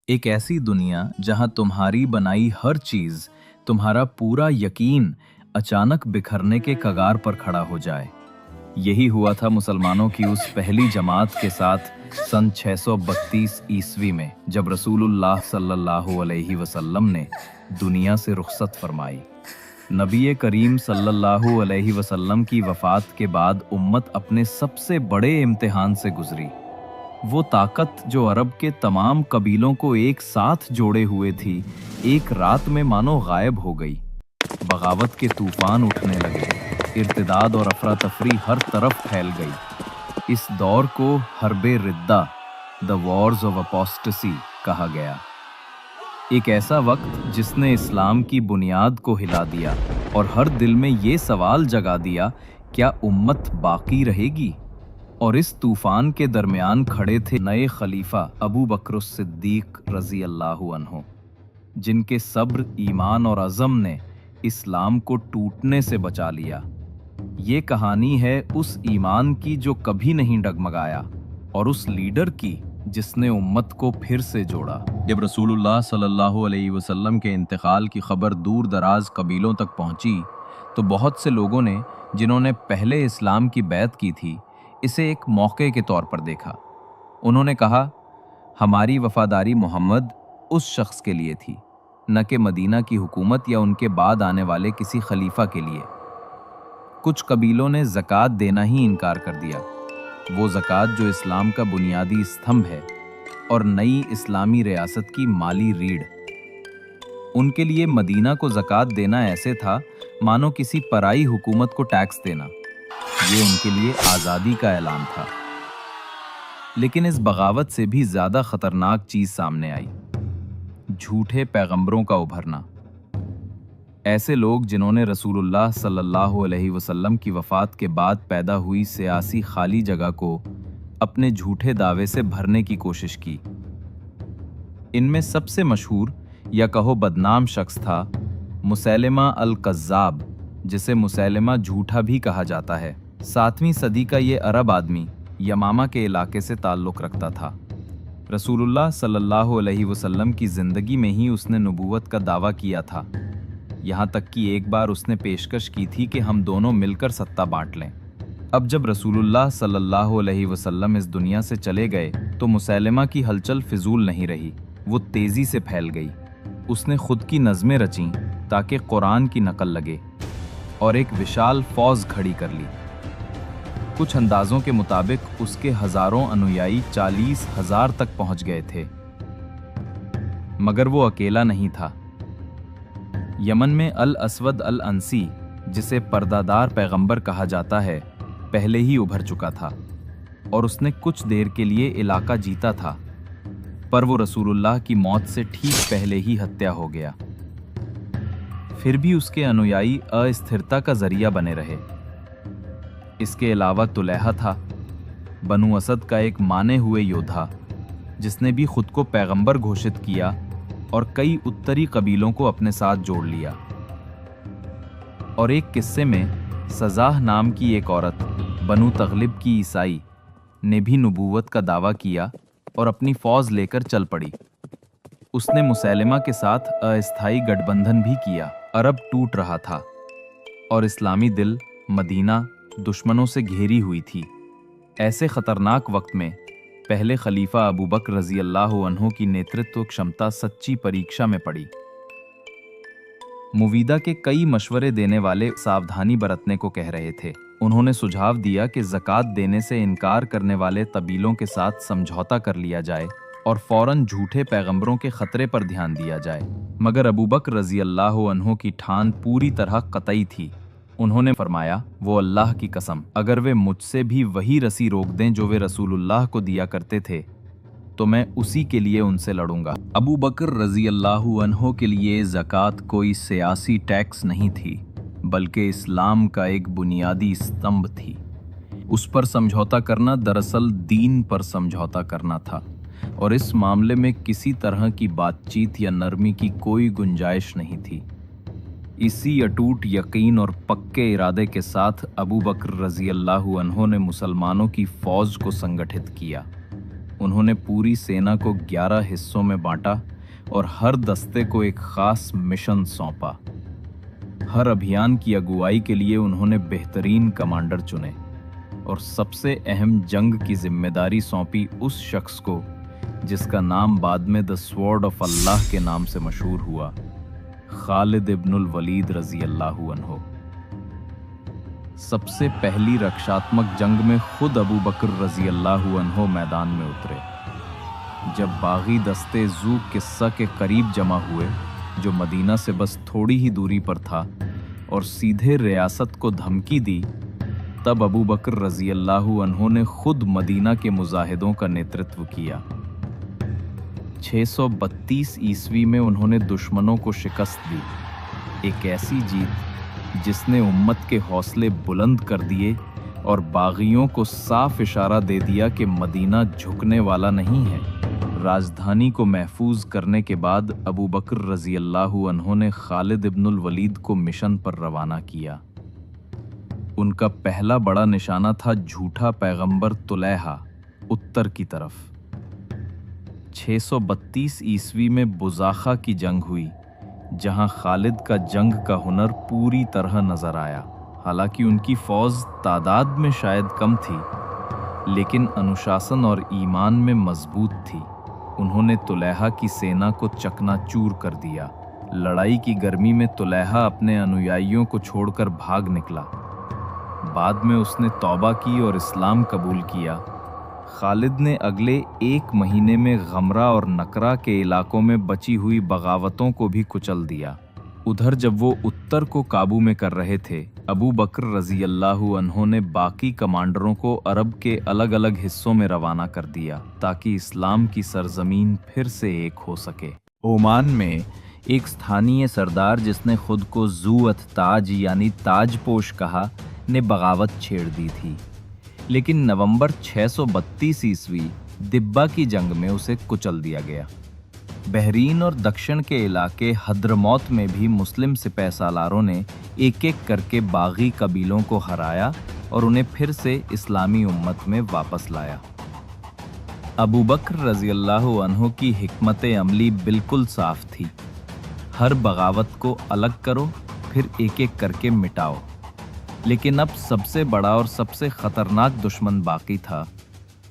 एक ऐसी दुनिया जहां तुम्हारी बनाई हर चीज, तुम्हारा पूरा यकीन अचानक बिखरने के कगार पर खड़ा हो जाए। यही हुआ था मुसलमानों की उस पहली जमात के साथ सन 632 ईस्वी में, जब रसूलुल्लाह सल्लल्लाहु अलैहि वसल्लम ने दुनिया से रुखसत फरमाई। नबी करीम सल्लल्लाहु अलैहि वसल्लम की वफात के बाद उम्मत अपने सबसे बड़े इम्तिहान से गुजरी। वो ताकत जो अरब के तमाम कबीलों को एक साथ जोड़े हुए थी, एक रात में मानो गायब हो गई। बगावत के तूफान उठने लगे, इर्तिदाद और अफरा तफरी हर तरफ फैल गई। इस दौर को हर्बे रिद्दा, द वॉर्स ऑफ अपोस्टेसी कहा गया। एक ऐसा वक्त जिसने इस्लाम की बुनियाद को हिला दिया और हर दिल में ये सवाल जगा दिया, क्या उम्मत बाकी रहेगी? और इस तूफान के दरमियान खड़े थे नए खलीफा अबू बकर सिद्दीक रजी अल्लाहु अन्हु, जिनके सब्र, ईमान और अज़म ने इस्लाम को टूटने से बचा लिया। ये कहानी है उस ईमान की जो कभी नहीं डगमगाया, और उस लीडर की जिसने उम्मत को फिर से जोड़ा। जब रसूलुल्लाह सल्लल्लाहु अलैहि वसल्लम के इंतकाल की खबर दूर दराज कबीलों तक पहुंची, तो बहुत से लोगों ने, जिन्होंने पहले इस्लाम की बैत की थी, इसे एक मौके के तौर पर देखा। उन्होंने कहा, हमारी वफादारी मोहम्मद उस शख्स के लिए थी, न कि मदीना की हुकूमत या उनके बाद आने वाले किसी खलीफा के लिए। कुछ कबीलों ने ज़कात देना ही इनकार कर दिया, वो ज़कात जो इस्लाम का बुनियादी स्तंभ है और नई इस्लामी रियासत की माली रीढ़। उनके लिए मदीना को ज़कात देना ऐसे था मानो किसी पराई हुकूमत को टैक्स देना। ये उनके लिए आज़ादी का ऐलान था। लेकिन इस बगावत से भी ज़्यादा खतरनाक चीज़ सामने आई, झूठे पैगंबरों का उभरना। ऐसे लोग जिन्होंने रसूलुल्लाह सल्लल्लाहु अलैहि वसल्लम की वफ़ात के बाद पैदा हुई सियासी खाली जगह को अपने झूठे दावे से भरने की कोशिश की। इनमें सबसे मशहूर या कहो बदनाम शख्स था मुसैलिमा अल-कज़्ज़ाब, जिसे मुसैलिमा झूठा भी कहा जाता है। 7वीं सदी का ये अरब आदमी यमामा के इलाके से ताल्लुक़ रखता था। रसूलुल्लाह सल्लल्लाहु अलैहि वसल्लम की ज़िंदगी में ही उसने नबूवत का दावा किया था। यहाँ तक कि एक बार उसने पेशकश की थी कि हम दोनों मिलकर सत्ता बांट लें। अब जब रसूलुल्लाह सल्लल्लाहु अलैहि वसल्लम इस दुनिया से चले गए, तो मुसैलिमा की हलचल फिजूल नहीं रही, वो तेज़ी से फैल गई। उसने खुद की नज़में रचीं ताकि कुरान की नकल लगे, और एक विशाल फौज खड़ी कर ली। कुछ अंदाजों के मुताबिक उसके हजारों अनुयायी 40,000 तक पहुंच गए थे। मगर वो अकेला नहीं था। यमन में अल असवद अल अंसी, जिसे पर्दादार पैगंबर कहा जाता है, पहले ही उभर चुका था और उसने कुछ देर के लिए इलाका जीता था, पर वो रसूलुल्लाह की मौत से ठीक पहले ही हत्या हो गया। फिर भी उसके अनुयायी अस्थिरता का जरिया बने रहे। इसके अलावा तुलैहा था, बनु असद का एक माने हुए योद्धा, जिसने भी खुद को पैगंबर घोषित किया और कई उत्तरी कबीलों को अपने साथ जोड़ लिया। और एक किस्से में सजाह नाम की एक औरत, बनु तगलिब की ईसाई, ने भी नबूवत का दावा किया और अपनी फौज लेकर चल पड़ी। उसने मुसैलिमा के साथ अस्थायी गठबंधन भी किया। अरब टूट रहा था और इस्लामी दिल मदीना दुश्मनों से घेरी हुई थी। ऐसे खतरनाक वक्त में पहले खलीफा अबू बकर रजी अल्लाहु अन्हु की नेतृत्व क्षमता सच्ची परीक्षा में पड़ी। मुवीदा के कई मशवरे देने वाले सावधानी बरतने को कह रहे थे। उन्होंने सुझाव दिया कि ज़कात देने से इनकार करने वाले कबीलों के साथ समझौता कर लिया जाए और फौरन झूठे पैगंबरों के खतरे पर ध्यान दिया जाए। मगर अबू बकर रजी अल्लाहु अन्हु की ठान पूरी तरह कतई थी। उन्होंने फरमाया, वो अल्लाह की कसम, अगर वे मुझसे भी वही रस्सी रोक दें जो वे रसूलुल्लाह को दिया करते थे, तो मैं उसी के लिए उनसे लड़ूंगा। अबू बकर रजी अल्लाहु अन्हु के लिए ज़कात कोई सियासी टैक्स नहीं थी, बल्कि इस्लाम का एक बुनियादी स्तंभ थी। उस पर समझौता करना दरअसल दीन पर समझौता करना था, और इस मामले में किसी तरह की बातचीत या नरमी की कोई गुंजाइश नहीं थी। इसी अटूट यकीन और पक्के इरादे के साथ अबू बकर रजी अल्लाहु अन्हु ने मुसलमानों की फौज को संगठित किया। उन्होंने पूरी सेना को 11 हिस्सों में बांटा और हर दस्ते को एक खास मिशन सौंपा। हर अभियान की अगुवाई के लिए उन्होंने बेहतरीन कमांडर चुने और सबसे अहम जंग की जिम्मेदारी सौंपी उस शख्स को जिसका नाम बाद में द स्वॉर्ड ऑफ अल्लाह के नाम से मशहूर हुआ, खालिद इब्नुल वलीद रजी अल्लाहु अन्हो। सबसे पहली रक्षात्मक जंग में खुद अबू बकर रजी अल्लाहु अन्हो मैदान में उतरे। जब बागी दस्ते जू किस्सा के करीब जमा हुए, जो मदीना से बस थोड़ी ही दूरी पर था, और सीधे रियासत को धमकी दी, तब अबू बकर रजी अल्लाहु अन्हो ने खुद मदीना के मुजाहिदों का नेतृत्व किया। 632 ईस्वी में उन्होंने दुश्मनों को शिकस्त दी, एक ऐसी जीत जिसने उम्मत के हौसले बुलंद कर दिए और बागियों को साफ इशारा दे दिया कि मदीना झुकने वाला नहीं है। राजधानी को महफूज करने के बाद अबू बकर रजी अल्लाहु अन्हो ने खालिद इब्नुल वलीद को मिशन पर रवाना किया। उनका पहला बड़ा निशाना था झूठा पैगंबर तुलैहा, उत्तर की तरफ। 632 ईस्वी में बुज़ाखा की जंग हुई, जहां खालिद का जंग का हुनर पूरी तरह नजर आया। हालांकि उनकी फौज तादाद में शायद कम थी, लेकिन अनुशासन और ईमान में मजबूत थी। उन्होंने तुलैहा की सेना को चकनाचूर कर दिया। लड़ाई की गर्मी में तुलैहा अपने अनुयायियों को छोड़कर भाग निकला। बाद में उसने तौबा की और इस्लाम कबूल किया। खालिद ने अगले 1 महीने में गमरा और नकरा के इलाकों में बची हुई बगावतों को भी कुचल दिया। उधर जब वो उत्तर को काबू में कर रहे थे, अबू बकर रजी अल्लाहु अन्हो ने बाकी कमांडरों को अरब के अलग अलग हिस्सों में रवाना कर दिया ताकि इस्लाम की सरजमीन फिर से एक हो सके। ओमान में एक स्थानीय सरदार जिसने खुद को ज़ू-अत ताज यानी ताजपोश कहा, ने बगावत छेड़ दी थी, लेकिन नवंबर 632 ईस्वी दिब्बा की जंग में उसे कुचल दिया गया। बहरीन और दक्षिण के इलाके हद्रमौत में भी मुस्लिम सिपह सालारों ने एक एक करके बागी कबीलों को हराया और उन्हें फिर से इस्लामी उम्मत में वापस लाया। अबू बकर रजी अल्लाहु अन्हो की हिकमत अमली बिल्कुल साफ थी। हर बगावत को अलग करो, फिर एक एक करके मिटाओ। लेकिन अब सबसे बड़ा और सबसे खतरनाक दुश्मन बाकी था,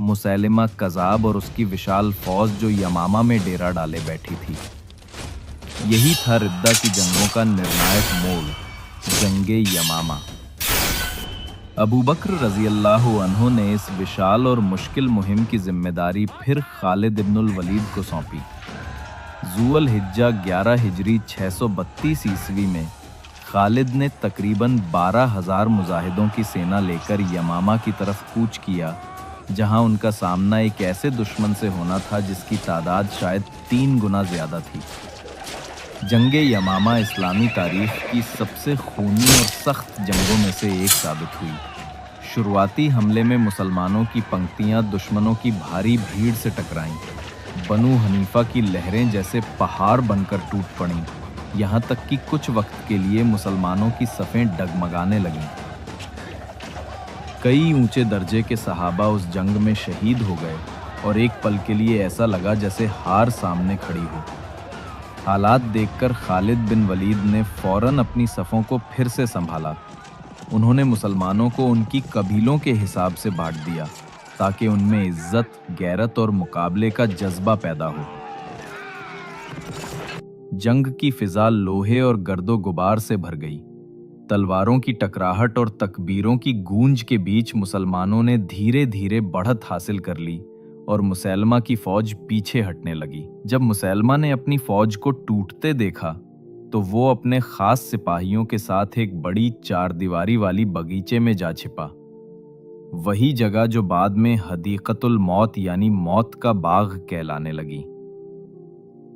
मुसैलिमा कज़ाब और उसकी विशाल फौज जो यमामा में डेरा डाले बैठी थी। यही था रिद्दा की जंगों का निर्णायक मोड़, जंगे यमामा। अबू बकर रजी अल्लाहु अन्हो ने इस विशाल और मुश्किल मुहिम की जिम्मेदारी फिर खालिद इब्नुल वलीद को सौंपी। ज़ुअल हिज्जा 11 हिजरी 632 ईस्वी में खालिद ने तकरीबन 12,000 मुजाहिदों की सेना लेकर यमामा की तरफ कूच किया, जहां उनका सामना एक ऐसे दुश्मन से होना था जिसकी तादाद शायद 3 गुना ज्यादा थी। जंगे यमामा इस्लामी तारीख की सबसे खूनी और सख्त जंगों में से एक साबित हुई। शुरुआती हमले में मुसलमानों की पंक्तियां दुश्मनों की भारी भीड़ से टकराईं। बनु हनीफा की लहरें जैसे पहाड़ बनकर टूट पड़ीं, यहाँ तक कि कुछ वक्त के लिए मुसलमानों की सफ़ें डगमगाने लगीं। कई ऊंचे दर्जे के सहाबा उस जंग में शहीद हो गए और एक पल के लिए ऐसा लगा जैसे हार सामने खड़ी हो। हालात देखकर खालिद बिन वलीद ने फौरन अपनी सफ़ों को फिर से संभाला। उन्होंने मुसलमानों को उनकी कबीलों के हिसाब से बांट दिया ताकि उनमें इज्जत, गैरत और मुकाबले का जज्बा पैदा हो। जंग की फिजा लोहे और गर्दो गुबार से भर गई। तलवारों की टकराहट और तकबीरों की गूंज के बीच मुसलमानों ने धीरे धीरे बढ़त हासिल कर ली और मुसैलमा की फौज पीछे हटने लगी। जब मुसैलमा ने अपनी फौज को टूटते देखा तो वो अपने खास सिपाहियों के साथ एक बड़ी 4 दीवारी वाली बगीचे में जा छिपा। वही जगह जो बाद में हदीक़तुल मौत यानी मौत का बाग कहलाने लगी।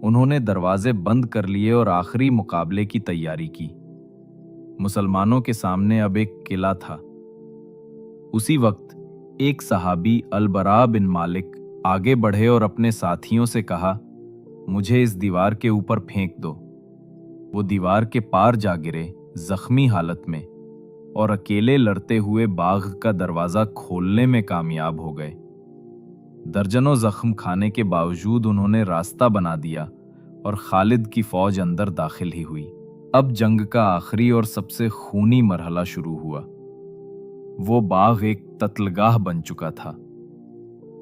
उन्होंने दरवाजे बंद कर लिए और आखिरी मुकाबले की तैयारी की। मुसलमानों के सामने अब एक किला था। उसी वक्त एक सहाबी अल-बरा बिन मालिक आगे बढ़े और अपने साथियों से कहा, मुझे इस दीवार के ऊपर फेंक दो। वो दीवार के पार जा गिरे जख्मी हालत में और अकेले लड़ते हुए बाग का दरवाजा खोलने में कामयाब हो गए। दर्जनों जख्म खाने के बावजूद उन्होंने रास्ता बना दिया और खालिद की फौज अंदर दाखिल ही हुई। अब जंग का आखिरी और सबसे खूनी मरहला शुरू हुआ। वो बाग एक तत्लगाह बन चुका था।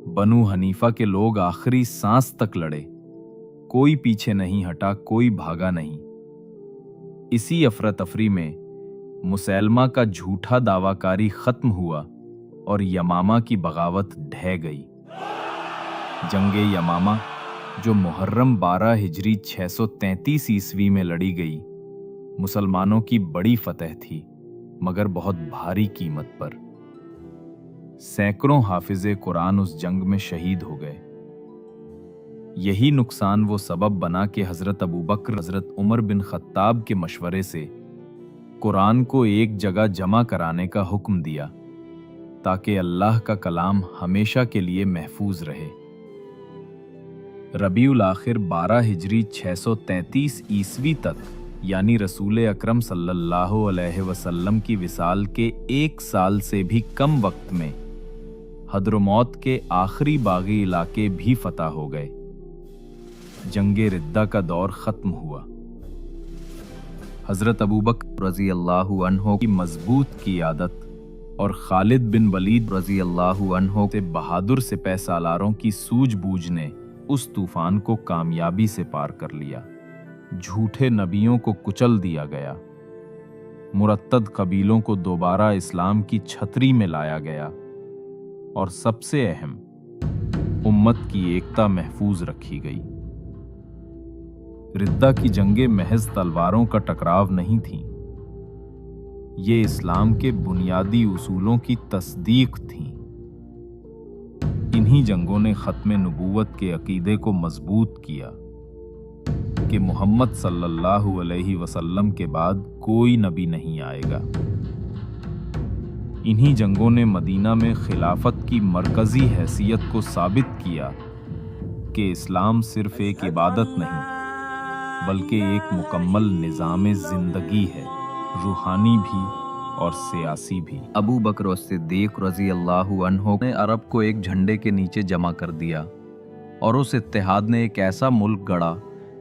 बनु हनीफा के लोग आखिरी सांस तक लड़े। कोई पीछे नहीं हटा, कोई भागा नहीं। इसी अफरा तफरी में मुसैलमा का झूठा दावाकारी खत्म हुआ और यमामा की बगावत ढह गई। जंगे यमामा, जो मुहर्रम 12 हिजरी 633 ईस्वी में लड़ी गई, मुसलमानों की बड़ी फतह थी, मगर बहुत भारी कीमत पर। सैकड़ों हाफिजे कुरान उस जंग में शहीद हो गए। यही नुकसान वो सबब बना कि हजरत अबू बकर हजरत उमर बिन खत्ताब के मशवरे से कुरान को एक जगह जमा कराने का हुक्म दिया, ताकि अल्लाह का कलाम हमेशा के लिए महफूज रहे। रबीउल आखिर 12 हिजरी 633 ईस्वी तक, यानी रसूल अकरम सल्लल्लाहु अलैहि वसल्लम की विसाल के 1 साल से भी कम वक्त में हद्रमौत के आखिरी बागी इलाके भी फतह हो गए। जंगे रिद्दा का दौर खत्म हुआ। हजरत अबू बकर रजी अल्लाहु अन्हो की मजबूत क़ियादत और खालिद बिन वलीद रजी अल्लाहु अन्हो से बहादुर सिपह सालारों की सूझबूझ ने उस तूफान को कामयाबी से पार कर लिया। झूठे नबियों को कुचल दिया गया, मुरत्तद कबीलों को दोबारा इस्लाम की छतरी में लाया गया और सबसे अहम, उम्मत की एकता महफूज रखी गई। रिद्दा की जंगें महज तलवारों का टकराव नहीं थीं, ये इस्लाम के बुनियादी उसूलों की तस्दीक थीं। इन्हीं जंगों ने खत्म नबूवत के अकीदे को मजबूत किया कि मोहम्मद सल्लल्लाहु अलैहि वसल्लम के बाद कोई नबी नहीं आएगा। इन्हीं जंगों ने मदीना में खिलाफत की मरकजी हैसियत को साबित किया कि इस्लाम सिर्फ एक इबादत नहीं, बल्कि एक मुकम्मल निज़ाम जिंदगी है, रूहानी भी और सियासी भी। अबू बकर सिद्दीक रजी अल्लाहु अन्हो ने अरब को एक झंडे के नीचे जमा कर दिया और उस इत्तेहाद ने एक ऐसा मुल्क गढ़ा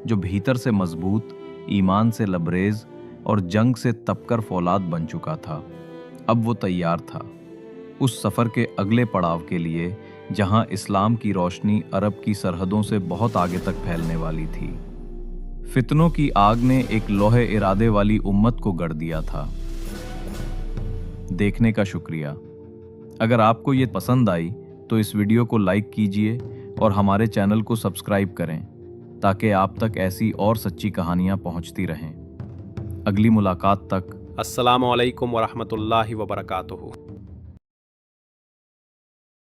जो भीतर से मजबूत, ईमान से लबरेज और जंग से तपकर फौलाद बन चुका था। अब वो तैयार था उस सफ़र के अगले पड़ाव के लिए, जहां इस्लाम की रोशनी अरब की सरहदों से बहुत आगे तक फैलने वाली थी। फितनों की आग ने एक लोहे इरादे वाली उम्मत को गढ़ दिया था। देखने का शुक्रिया। अगर आपको ये पसंद आई तो इस वीडियो को लाइक कीजिए और हमारे चैनल को सब्सक्राइब करें, ताकि आप तक ऐसी और सच्ची कहानियाँ पहुँचती रहें। अगली मुलाकात तक अस्सलामु अलैकुम वरहमतुल्लाहि वबरकातुहू।